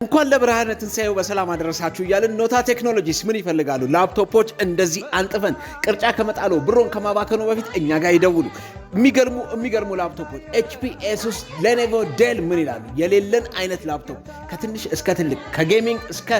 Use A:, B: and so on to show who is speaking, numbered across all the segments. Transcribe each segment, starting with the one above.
A: እንኳን ለብርሃነ ትንሣኤው በሰላም አደረሳችሁ እያልን ኖታ ቴክኖሎጂስ ምን ይፈልጋሉ? ላፕቶፖች እንደዚህ አንጥፈን ቅርጫ ከመጣሉ ብሮን ከማባከኑ በፊት እኛ ጋር ይደውሉ። የሚገርሙ ላፕቶፖች HP Asus Lenovo Dell ምን ይላሉ? የሌለን አይነት ላፕቶፕ ከትንሽ እስከ ትልቅ ከጌሚንግ እስከ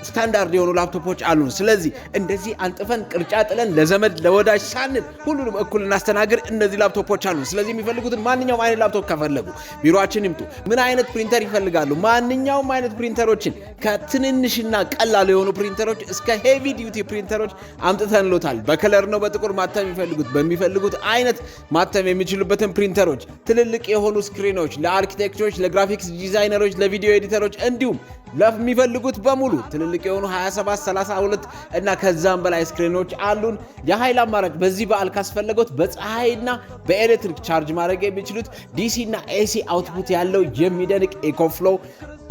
A: ስታንዳርድ የሆኑ ላፕቶፖች አሉን። ስለዚህ እንደዚህ አንጥፈን ቅርጫ ጥለን ለዘመድ ለወዳጅ ሳንል ሁሉንም እኩል እናስተናግድ። እነዚህ ላፕቶፖች አሉን። ስለዚህ የሚፈልጉትን ማንኛውም አይነት ላፕቶፕ ከፈለጉ ቢሮአችን ይምጡ። ምን አይነት ፕሪንተር ይፈልጋሉ? ማንኛውም አይነት ፕሪንተሮችን ከትንንሽና ቀላል የሆኑ ፕሪንተሮች እስከ ሄቪ ዲዩቲ ፕሪንተሮች አምጥተንሎታል። በከለር ነው በጥቁር ማተም በሚፈልጉት አይነት ማተም የሚችሉበትን ፕሪንተሮች፣ ትልልቅ የሆኑ ስክሪኖች ለአርኪቴክቶች፣ ለግራፊክስ ዲዛይነሮች፣ ለቪዲዮ ኤዲተሮች እንዲሁም ለሚፈልጉት በሙሉ ትልልቅ የሆኑ 27 32 እና ከዛም በላይ ስክሪኖች አሉን። የኃይል አማራጭ በዚህ በዓል ካስፈለገው በፀሐይና በኤሌክትሪክ ቻርጅ ማድረግ የሚችሉት DC እና AC አውትፑት ያለው የሚደንቅ ኢኮፍሎ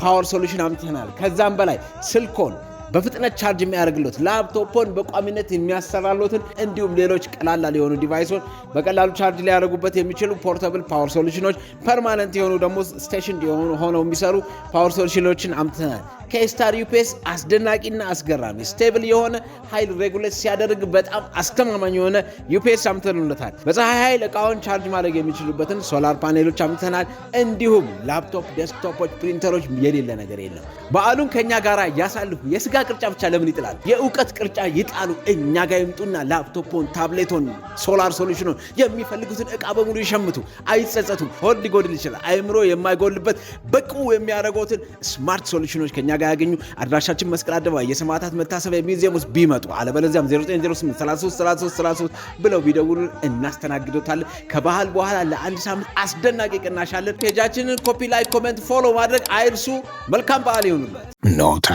A: ፓወር ሶሉሽን አምጥተናል። ከዛም በላይ ስልኮን በፍጥነት ቻርጅ የሚያደርግሎት ላፕቶፖን በቋሚነት የሚያሰራሎትን እንዲሁም ሌሎች ቀላል የሆኑ ዲቫይሶች በቀላሉ ቻርጅ ሊያደርጉበት የሚችሉ ፖርታብል ፓወር ሶሉሽኖች፣ ፐርማነንት የሆኑ ደግሞ ስቴሽን ሆነው የሚሰሩ ፓወር ሶሉሽኖችን አምጥተናል። ከስታር UPS አስደናቂና አስገራሚ ስቴብል የሆነ ኃይል ሬጉሌት ሲያደርግ በጣም አስተማማኝ የሆነ UPS አምጥተንለታል። በፀሐይ ኃይል እቃውን ቻርጅ ማድረግ የሚችሉበትን ሶላር ፓኔሎች አምጥተናል። እንዲሁም ላፕቶፕ፣ ዴስክቶፖች፣ ፕሪንተሮች የሌለ ነገር የለም። በዓሉን ከኛ ጋር ያሳልፉ። የስጋ ቅርጫ ብቻ ለምን ይጥላሉ? የእውቀት ቅርጫ ይጣሉ። እኛ ጋር ይምጡና ላፕቶፖን፣ ታብሌቶን፣ ሶላር ሶሉሽኑን የሚፈልጉትን እቃ በሙሉ ይሸምቱ። አይጸጸቱም። ሆድ ሊጎድል ይችላል። አይምሮ የማይጎልበት በቁ የሚያደርጉትን ስማርት ሶሉሽኖች ከኛ ጋር ያገኙ። አድራሻችን መስቀል አደባባይ የሰማዕታት መታሰቢያ ሚውዚየም ውስጥ ቢመጡ፣ አለበለዚያም 0908 33 ብለው ቢደውሉን እናስተናግዶታለን። ከባህል በኋላ ለአንድ ሳምንት አስደናቂ ቅናሽ አለን። ፔጃችንን ኮፒ፣ ላይክ፣ ኮሜንት፣ ፎሎ ማድረግ አይርሱ። መልካም በዓል ይሁንላችሁ። ኖታ